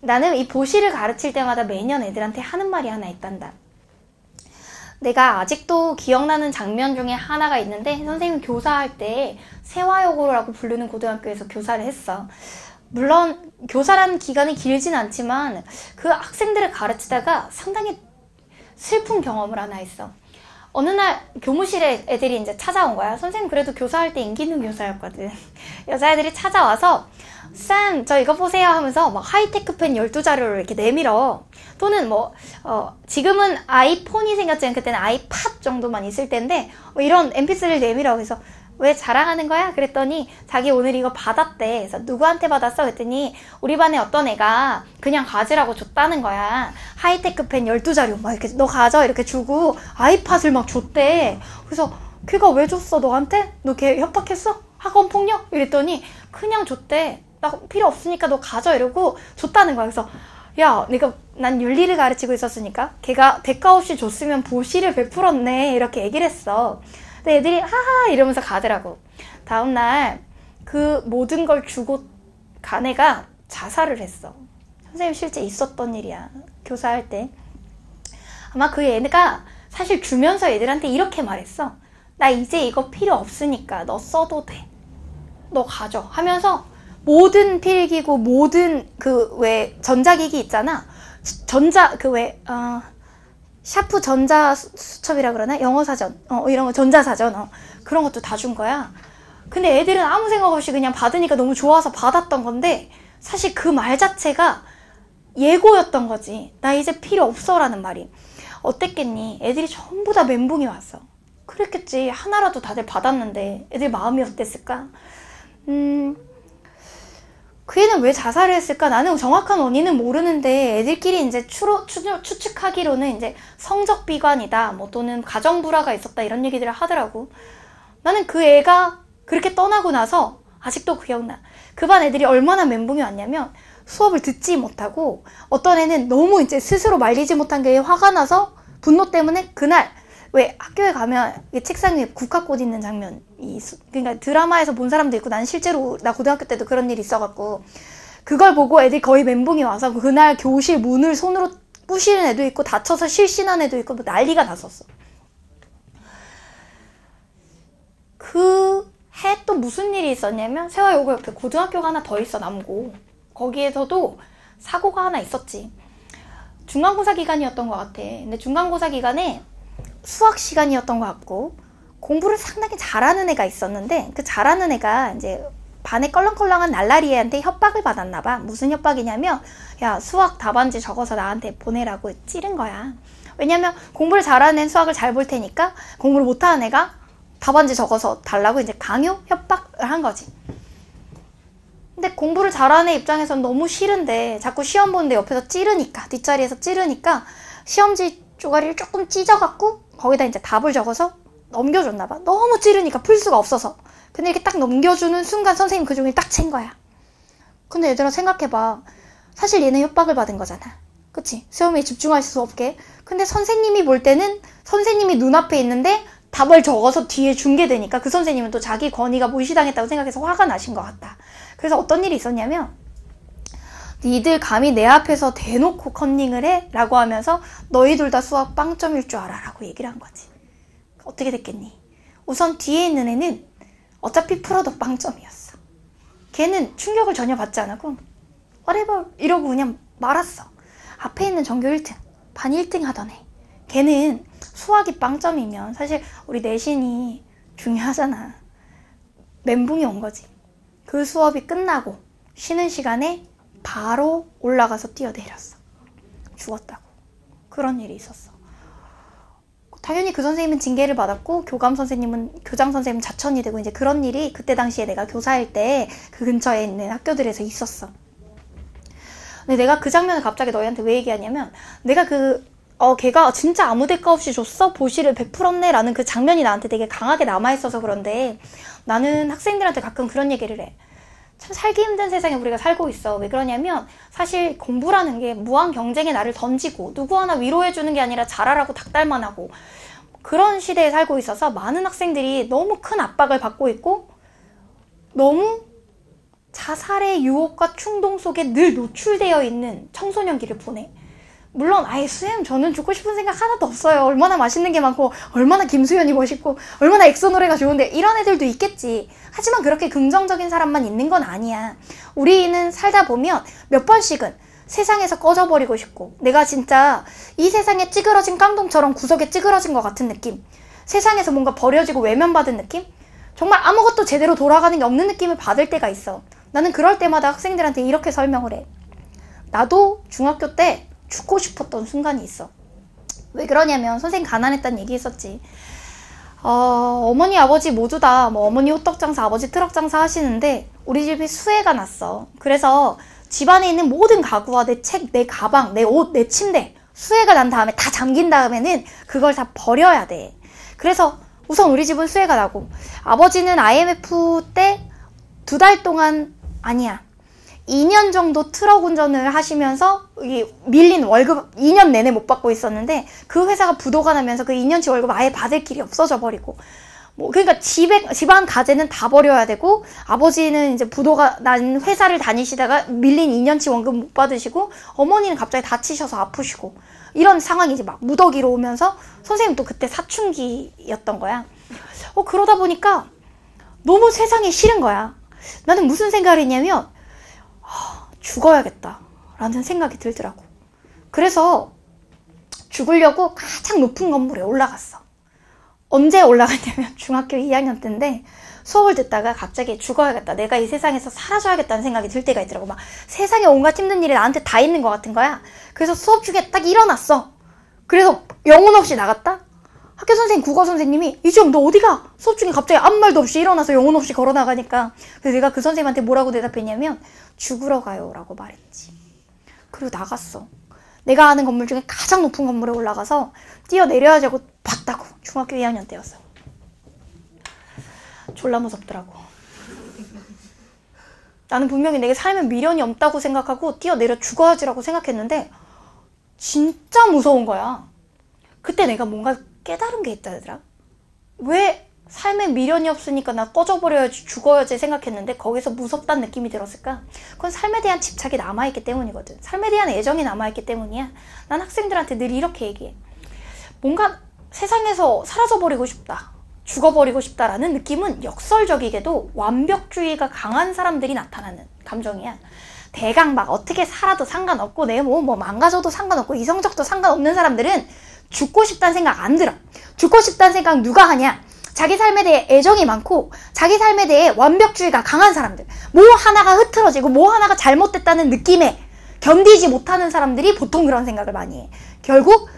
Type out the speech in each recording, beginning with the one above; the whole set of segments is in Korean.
나는 이 보시를 가르칠 때마다 매년 애들한테 하는 말이 하나 있단다. 내가 아직도 기억나는 장면 중에 하나가 있는데, 선생님 교사할 때 세화여고라고 부르는 고등학교에서 교사를 했어. 물론 교사라는 기간이 길진 않지만 그 학생들을 가르치다가 상당히 슬픈 경험을 하나 했어. 어느 날 교무실에 애들이 이제 찾아온 거야. 선생님 그래도 교사할 때 인기 있는 교사였거든. 여자애들이 찾아와서 쌤 저 이거 보세요 하면서 막 하이테크 펜 12자루를 이렇게 내밀어. 또는 지금은 아이폰이 생겼지만 그때는 아이팟 정도만 있을 때인데 이런 mp3를 내밀어. 그래서 왜 자랑하는 거야? 그랬더니 자기 오늘 이거 받았대. 그래서 누구한테 받았어? 그랬더니 우리 반에 어떤 애가 그냥 가지라고 줬다는 거야. 하이테크 펜 12자루 막 이렇게 너 가져 이렇게 주고 아이팟을 막 줬대. 그래서 걔가 왜 줬어 너한테? 너 걔 협박했어? 학원 폭력? 이랬더니 그냥 줬대. 나 필요 없으니까 너 가져 이러고 줬다는 거야. 그래서 야 난 윤리를 가르치고 있었으니까 걔가 대가 없이 줬으면 보시를 베풀었네 이렇게 얘기를 했어. 근데 애들이 하하 이러면서 가더라고. 다음날 그 모든 걸 주고 간 애가 자살을 했어. 선생님 실제 있었던 일이야. 교사할 때. 아마 그 애가 사실 주면서 애들한테 이렇게 말했어. 나 이제 이거 필요 없으니까 너 써도 돼. 너 가져. 하면서 모든 필기구, 모든 전자기기 있잖아. 샤프 전자수첩이라 그러나? 영어사전. 이런 거 전자사전. 그런 것도 다 준 거야. 근데 애들은 아무 생각 없이 그냥 받으니까 너무 좋아서 받았던 건데 사실 그 말 자체가 예고였던 거지. 나 이제 필요 없어 라는 말이. 어땠겠니? 애들이 전부 다 멘붕이 왔어. 그랬겠지. 하나라도 다들 받았는데 애들 마음이 어땠을까? 그 애는 왜 자살을 했을까? 나는 정확한 원인은 모르는데 애들끼리 이제 추측하기로는 이제 성적 비관이다, 또는 가정 불화가 있었다 이런 얘기들을 하더라고. 나는 그 애가 그렇게 떠나고 나서 아직도 기억나. 그 반 애들이 얼마나 멘붕이 왔냐면 수업을 듣지 못하고 어떤 애는 너무 이제 스스로 말리지 못한 게 화가 나서 분노 때문에 그날 왜 학교에 가면 책상 위에 국화꽃 있는 장면이 그러니까 드라마에서 본 사람도 있고 난 실제로 나 고등학교 때도 그런 일이 있어갖고 그걸 보고 애들이 거의 멘붕이 와서 그날 교실 문을 손으로 부시는 애도 있고 다쳐서 실신한 애도 있고 난리가 났었어. 그 해 또 무슨 일이 있었냐면 세화여고 옆에 고등학교가 하나 더 있어. 남고. 거기에서도 사고가 하나 있었지. 중간고사 기간이었던 것 같아. 근데 중간고사 기간에 수학 시간이었던 것 같고 공부를 상당히 잘하는 애가 있었는데 그 잘하는 애가 이제 반에 껄렁껄렁한 날라리 애한테 협박을 받았나 봐. 무슨 협박이냐면 야 수학 답안지 적어서 나한테 보내라고 찌른 거야. 왜냐면 공부를 잘하는 애는 수학을 잘 볼 테니까 공부를 못하는 애가 답안지 적어서 달라고 이제 강요 협박을 한 거지. 근데 공부를 잘하는 애 입장에선 너무 싫은데 자꾸 시험 보는데 옆에서 찌르니까 뒷자리에서 찌르니까 시험지 쪼가리를 조금 찢어갖고 거기다 이제 답을 적어서 넘겨줬나봐. 너무 찌르니까 풀 수가 없어서. 근데 이렇게 딱 넘겨주는 순간 선생님 그 종이를 딱 챈 거야. 근데 얘들아 생각해봐. 사실 얘는 협박을 받은 거잖아. 그치? 시험에 집중할 수 없게. 근데 선생님이 볼 때는 선생님이 눈앞에 있는데 답을 적어서 뒤에 중계되니까 그 선생님은 또 자기 권위가 무시당했다고 생각해서 화가 나신 것 같다. 그래서 어떤 일이 있었냐면 니들 감히 내 앞에서 대놓고 컨닝을 해? 라고 하면서 너희들 다 수학 빵점일 줄 알아 라고 얘기를 한 거지. 어떻게 됐겠니? 우선 뒤에 있는 애는 어차피 풀어도 빵점이었어. 걔는 충격을 전혀 받지 않았고 whatever 이러고 그냥 말았어. 앞에 있는 전교 1등, 반 1등 하던 애. 걔는 수학이 빵점이면 사실 우리 내신이 중요하잖아. 멘붕이 온 거지. 그 수업이 끝나고 쉬는 시간에 바로 올라가서 뛰어내렸어. 죽었다고. 그런 일이 있었어. 당연히 그 선생님은 징계를 받았고 교장 선생님은 자천이 되고 이제 그런 일이 그때 당시에 내가 교사일 때 그 근처에 있는 학교들에서 있었어. 근데 내가 그 장면을 갑자기 너희한테 왜 얘기하냐면 내가 걔가 진짜 아무 대가 없이 줬어? 보시를 베풀었네? 라는 그 장면이 나한테 되게 강하게 남아있어서 그런데 나는 학생들한테 가끔 그런 얘기를 해. 참 살기 힘든 세상에 우리가 살고 있어. 왜 그러냐면 사실 공부라는 게 무한 경쟁에 나를 던지고 누구 하나 위로해주는 게 아니라 잘하라고 닥달만 하고 그런 시대에 살고 있어서 많은 학생들이 너무 큰 압박을 받고 있고 너무 자살의 유혹과 충동 속에 늘 노출되어 있는 청소년기를 보내. 물론 아예 쌤 저는 죽고 싶은 생각 하나도 없어요. 얼마나 맛있는 게 많고 얼마나 김수현이 멋있고 얼마나 엑소 노래가 좋은데 이런 애들도 있겠지. 하지만 그렇게 긍정적인 사람만 있는 건 아니야. 우리는 살다 보면 몇 번씩은 세상에서 꺼져버리고 싶고 내가 진짜 이 세상에 찌그러진 깡통처럼 구석에 찌그러진 것 같은 느낌, 세상에서 뭔가 버려지고 외면받은 느낌, 정말 아무것도 제대로 돌아가는 게 없는 느낌을 받을 때가 있어. 나는 그럴 때마다 학생들한테 이렇게 설명을 해. 나도 중학교 때 죽고 싶었던 순간이 있어. 왜 그러냐면 선생님 가난했다는 얘기 했었지. 어머니 아버지 모두 다 뭐 어머니 호떡 장사 아버지 트럭 장사 하시는데 우리 집이 수해가 났어. 그래서 집안에 있는 모든 가구와 내 책, 내 가방, 내 옷, 내 침대 수해가 난 다음에 다 잠긴 다음에는 그걸 다 버려야 돼. 그래서 우선 우리 집은 수해가 나고 아버지는 IMF 때 2달 동안 아니야 2년 정도 트럭 운전을 하시면서 밀린 월급 2년 내내 못 받고 있었는데 그 회사가 부도가 나면서 그 2년치 월급 아예 받을 길이 없어져 버리고 뭐 그러니까 집안 가재는 다 버려야 되고 아버지는 이제 부도가 난 회사를 다니시다가 밀린 2년치 월급 못 받으시고 어머니는 갑자기 다치셔서 아프시고 이런 상황이 이제 막 무더기로 오면서 선생님 또 그때 사춘기였던 거야. 그러다 보니까 너무 세상이 싫은 거야. 나는 무슨 생각을 했냐면 죽어야겠다 라는 생각이 들더라고. 그래서 죽으려고 가장 높은 건물에 올라갔어. 언제 올라갔냐면 중학교 2학년 때인데 수업을 듣다가 갑자기 죽어야겠다, 내가 이 세상에서 사라져야겠다는 생각이 들 때가 있더라고. 막 세상에 온갖 힘든 일이 나한테 다 있는 것 같은 거야. 그래서 수업 중에 딱 일어났어. 그래서 영혼 없이 나갔다. 학교 선생님, 국어 선생님이 이지영 너 어디가? 수업 중에 갑자기 아무 말도 없이 일어나서 영혼 없이 걸어 나가니까. 그래서 내가 그 선생님한테 뭐라고 대답했냐면 죽으러 가요 라고 말했지. 그리고 나갔어. 내가 아는 건물 중에 가장 높은 건물에 올라가서 뛰어내려야지 하고 봤다고. 중학교 2학년 때였어. 졸라 무섭더라고. 나는 분명히 내게 삶에 미련이 없다고 생각하고 뛰어내려 죽어야지라고 생각했는데 진짜 무서운 거야. 그때 내가 뭔가 깨달은 게 있다더라. 왜 삶에 미련이 없으니까 나 꺼져버려야지 죽어야지 생각했는데 거기서 무섭다는 느낌이 들었을까? 그건 삶에 대한 집착이 남아있기 때문이거든. 삶에 대한 애정이 남아있기 때문이야. 난 학생들한테 늘 이렇게 얘기해. 뭔가 세상에서 사라져버리고 싶다, 죽어버리고 싶다라는 느낌은 역설적이게도 완벽주의가 강한 사람들이 나타나는 감정이야. 대강 막 어떻게 살아도 상관없고 내 뭐 망가져도 상관없고 이성적도 상관없는 사람들은 죽고 싶다는 생각 안 들어. 죽고 싶다는 생각 누가 하냐? 자기 삶에 대해 애정이 많고 자기 삶에 대해 완벽주의가 강한 사람들, 뭐 하나가 흐트러지고 뭐 하나가 잘못됐다는 느낌에 견디지 못하는 사람들이 보통 그런 생각을 많이 해. 결국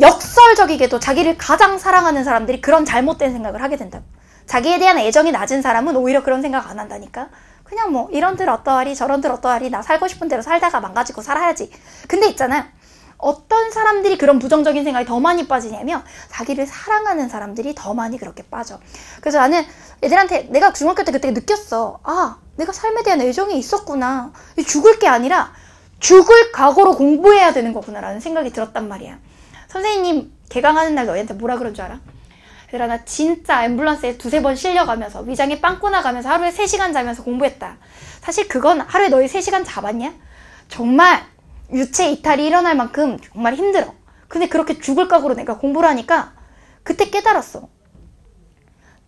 역설적이게도 자기를 가장 사랑하는 사람들이 그런 잘못된 생각을 하게 된다고. 자기에 대한 애정이 낮은 사람은 오히려 그런 생각 안 한다니까. 그냥 뭐 이런들 어떠하리 저런들 어떠하리 나 살고 싶은 대로 살다가 망가지고 살아야지. 근데 있잖아, 어떤 사람들이 그런 부정적인 생각이 더 많이 빠지냐면 자기를 사랑하는 사람들이 더 많이 그렇게 빠져. 그래서 나는 애들한테 내가 중학교 때 그때 느꼈어. 내가 삶에 대한 애정이 있었구나. 죽을 게 아니라 죽을 각오로 공부해야 되는 거구나 라는 생각이 들었단 말이야. 선생님 개강하는 날 너희한테 뭐라 그런 줄 알아? 얘들아 나 진짜 앰뷸런스에 2-3번 실려가면서 위장에 빵꾸 나가면서 하루에 3시간 자면서 공부했다. 사실 그건 하루에 너희 3시간 자봤냐? 정말 유체 이탈이 일어날 만큼 정말 힘들어. 근데 그렇게 죽을 각오로 내가 공부를 하니까 그때 깨달았어.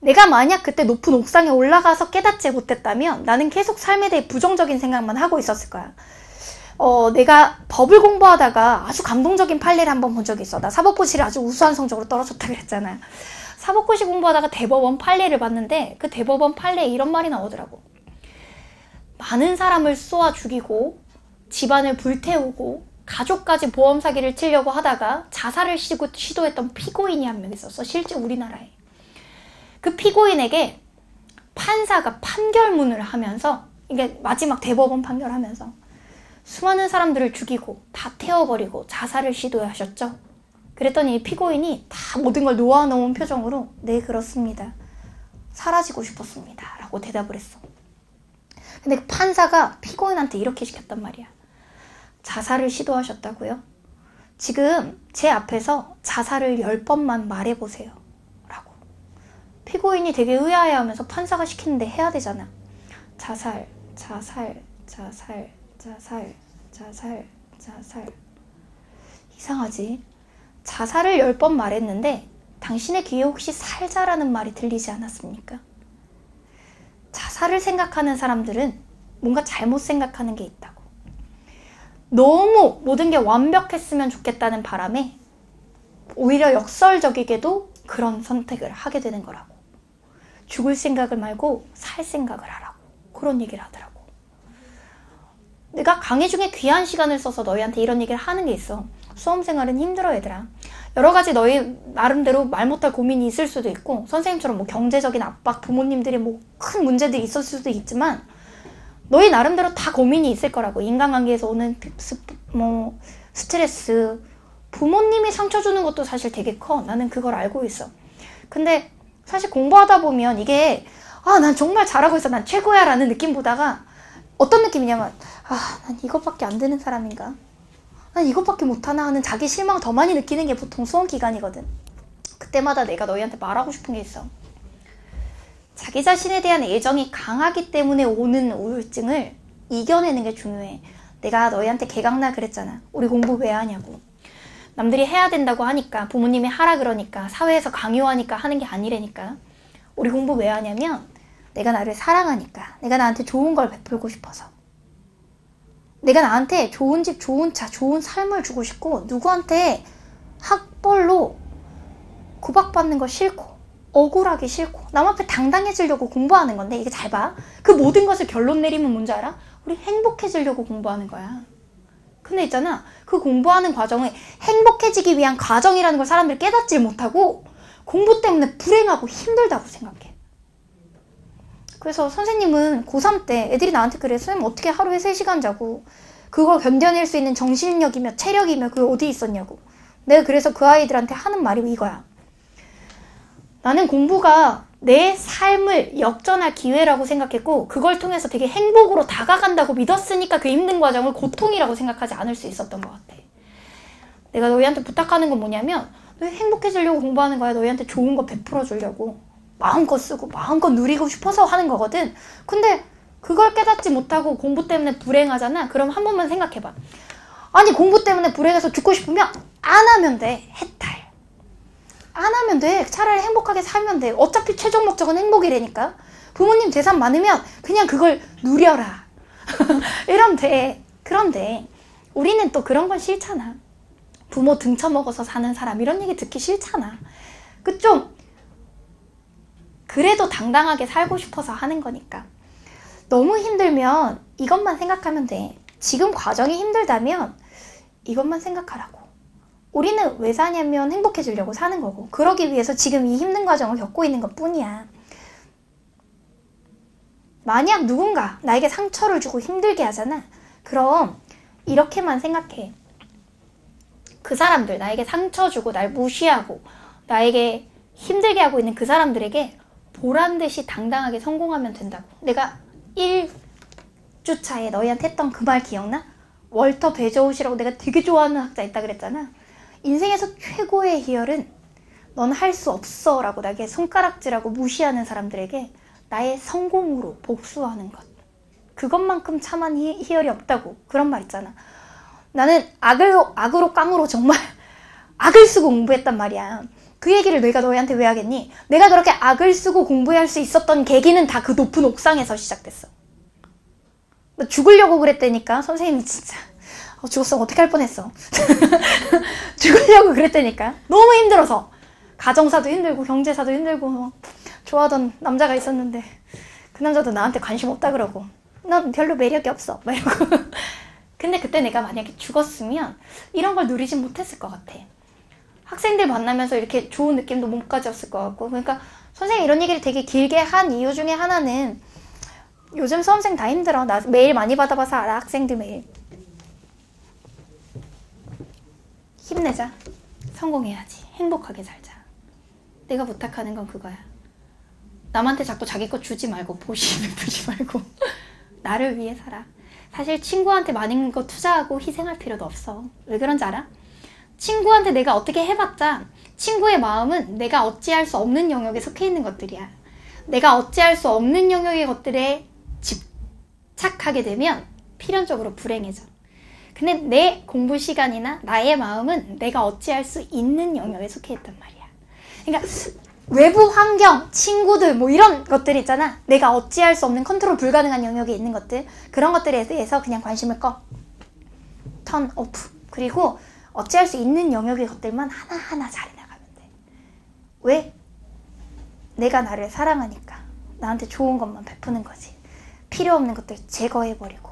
내가 만약 그때 높은 옥상에 올라가서 깨닫지 못했다면 나는 계속 삶에 대해 부정적인 생각만 하고 있었을 거야. 내가 법을 공부하다가 아주 감동적인 판례를 한번 본 적이 있어. 나 사법고시를 아주 우수한 성적으로 떨어졌다 그랬잖아. 사법고시 공부하다가 대법원 판례를 봤는데 그 대법원 판례에 이런 말이 나오더라고. 많은 사람을 쏘아 죽이고 집안을 불태우고 가족까지 보험 사기를 치려고 하다가 자살을 시도했던 피고인이 한 명 있었어. 실제 우리나라에. 그 피고인에게 판사가 판결문을 하면서, 이게 마지막 대법원 판결하면서 수많은 사람들을 죽이고 다 태워버리고 자살을 시도하셨죠? 그랬더니 이 피고인이 다 모든 걸 놓아놓은 표정으로 네 그렇습니다. 사라지고 싶었습니다. 라고 대답을 했어. 근데 그 판사가 피고인한테 이렇게 시켰단 말이야. 자살을 시도하셨다고요? 지금 제 앞에서 자살을 10번만 말해보세요. 라고. 피고인이 되게 의아해하면서 판사가 시키는데 해야 되잖아. 자살, 자살, 자살, 자살, 자살, 자살. 이상하지? 자살을 10번 말했는데 당신의 귀에 혹시 살자라는 말이 들리지 않았습니까? 자살을 생각하는 사람들은 뭔가 잘못 생각하는 게 있다고. 너무 모든 게 완벽했으면 좋겠다는 바람에 오히려 역설적이게도 그런 선택을 하게 되는 거라고. 죽을 생각을 말고 살 생각을 하라고. 그런 얘기를 하더라고. 내가 강의 중에 귀한 시간을 써서 너희한테 이런 얘기를 하는 게 있어. 수험생활은 힘들어 얘들아. 여러 가지 너희 나름대로 말 못할 고민이 있을 수도 있고 선생님처럼 뭐 경제적인 압박, 부모님들이 뭐 큰 문제들이 있을 수도 있지만 너희 나름대로 다 고민이 있을 거라고. 인간관계에서 오는 스트레스, 부모님이 상처 주는 것도 사실 되게 커. 나는 그걸 알고 있어. 근데 사실 공부하다 보면 이게 난 정말 잘하고 있어, 난 최고야 라는 느낌보다가 어떤 느낌이냐면 난 이것밖에 안 되는 사람인가? 난 이것밖에 못하나 하는 자기 실망을 더 많이 느끼는 게 보통 수험 기간이거든. 그때마다 내가 너희한테 말하고 싶은 게 있어. 자기 자신에 대한 애정이 강하기 때문에 오는 우울증을 이겨내는 게 중요해. 내가 너희한테 개강날 그랬잖아. 우리 공부 왜 하냐고. 남들이 해야 된다고 하니까, 부모님이 하라 그러니까, 사회에서 강요하니까 하는 게 아니라니까. 우리 공부 왜 하냐면 내가 나를 사랑하니까, 내가 나한테 좋은 걸 베풀고 싶어서, 내가 나한테 좋은 집, 좋은 차, 좋은 삶을 주고 싶고, 누구한테 학벌로 구박받는 거 싫고 억울하기 싫고 남 앞에 당당해지려고 공부하는 건데, 이게 잘 봐. 그 모든 것을 결론 내리면 뭔지 알아? 우리 행복해지려고 공부하는 거야. 근데 있잖아, 그 공부하는 과정을 행복해지기 위한 과정이라는 걸 사람들이 깨닫질 못하고 공부 때문에 불행하고 힘들다고 생각해. 그래서 선생님은 고3 때 애들이 나한테 그래. 선생님 어떻게 하루에 3시간 자고 그걸 견뎌낼 수 있는 정신력이며 체력이며 그게 어디 있었냐고. 내가 그래서 그 아이들한테 하는 말이 이거야. 나는 공부가 내 삶을 역전할 기회라고 생각했고 그걸 통해서 되게 행복으로 다가간다고 믿었으니까 그 힘든 과정을 고통이라고 생각하지 않을 수 있었던 것 같아. 내가 너희한테 부탁하는 건 뭐냐면, 너희 행복해지려고 공부하는 거야. 너희한테 좋은 거 베풀어 주려고. 마음껏 쓰고 마음껏 누리고 싶어서 하는 거거든. 근데 그걸 깨닫지 못하고 공부 때문에 불행하잖아. 그럼 한 번만 생각해봐. 아니, 공부 때문에 불행해서 죽고 싶으면 안 하면 돼. 해탈. 안 하면 돼. 차라리 행복하게 살면 돼. 어차피 최종 목적은 행복이라니까. 부모님 재산 많으면 그냥 그걸 누려라. 이러면 돼. 그런데 우리는 또 그런 건 싫잖아. 부모 등쳐먹어서 사는 사람 이런 얘기 듣기 싫잖아. 좀 그래도 당당하게 살고 싶어서 하는 거니까. 너무 힘들면 이것만 생각하면 돼. 지금 과정이 힘들다면 이것만 생각하라고. 우리는 왜 사냐면 행복해지려고 사는 거고, 그러기 위해서 지금 이 힘든 과정을 겪고 있는 것 뿐이야. 만약 누군가 나에게 상처를 주고 힘들게 하잖아. 그럼 이렇게만 생각해. 그 사람들, 나에게 상처 주고 날 무시하고 나에게 힘들게 하고 있는 그 사람들에게 보란듯이 당당하게 성공하면 된다고. 내가 1주차에 너희한테 했던 그 말 기억나? 월터 베저웃이라고 내가 되게 좋아하는 학자 있다 그랬잖아. 인생에서 최고의 희열은 넌 할 수 없어 라고 나에게 손가락질하고 무시하는 사람들에게 나의 성공으로 복수하는 것. 그것만큼 참한 희열이 없다고. 그런 말 있잖아. 나는 악으로 깡으로 정말 악을 쓰고 공부했단 말이야. 그 얘기를 내가 너희한테 왜 하겠니? 내가 그렇게 악을 쓰고 공부할 수 있었던 계기는 다 그 높은 옥상에서 시작됐어. 나 죽으려고 그랬다니까. 선생님이 진짜 죽었으면 어떻게 할 뻔했어. 죽으려고 그랬다니까. 너무 힘들어서. 가정사도 힘들고 경제사도 힘들고 좋아하던 남자가 있었는데 그 남자도 나한테 관심 없다 그러고 난 별로 매력이 없어 막 이러고. 근데 그때 내가 만약에 죽었으면 이런 걸 누리진 못했을 것 같아. 학생들 만나면서 이렇게 좋은 느낌도 못 가졌을 것 같고. 그러니까 선생님이 이런 얘기를 되게 길게 한 이유 중에 하나는, 요즘 수험생 다 힘들어. 나 메일 많이 받아봐서 알아. 학생들 메일. 힘내자. 성공해야지. 행복하게 살자. 내가 부탁하는 건 그거야. 남한테 자꾸 자기 거 주지 말고 보시 베푸지 말고 나를 위해 살아. 사실 친구한테 많은 거 투자하고 희생할 필요도 없어. 왜 그런지 알아? 친구한테 내가 어떻게 해봤자 친구의 마음은 내가 어찌할 수 없는 영역에 속해 있는 것들이야. 내가 어찌할 수 없는 영역의 것들에 집착하게 되면 필연적으로 불행해져. 근데 내 공부 시간이나 나의 마음은 내가 어찌할 수 있는 영역에 속해 있단 말이야. 그러니까 외부 환경, 친구들 뭐 이런 것들 있잖아. 내가 어찌할 수 없는 컨트롤 불가능한 영역에 있는 것들, 그런 것들에 대해서 그냥 관심을 꺼. 턴 오프. 그리고 어찌할 수 있는 영역의 것들만 하나하나 잘 해나가면 돼. 왜? 내가 나를 사랑하니까 나한테 좋은 것만 베푸는 거지. 필요 없는 것들 제거해버리고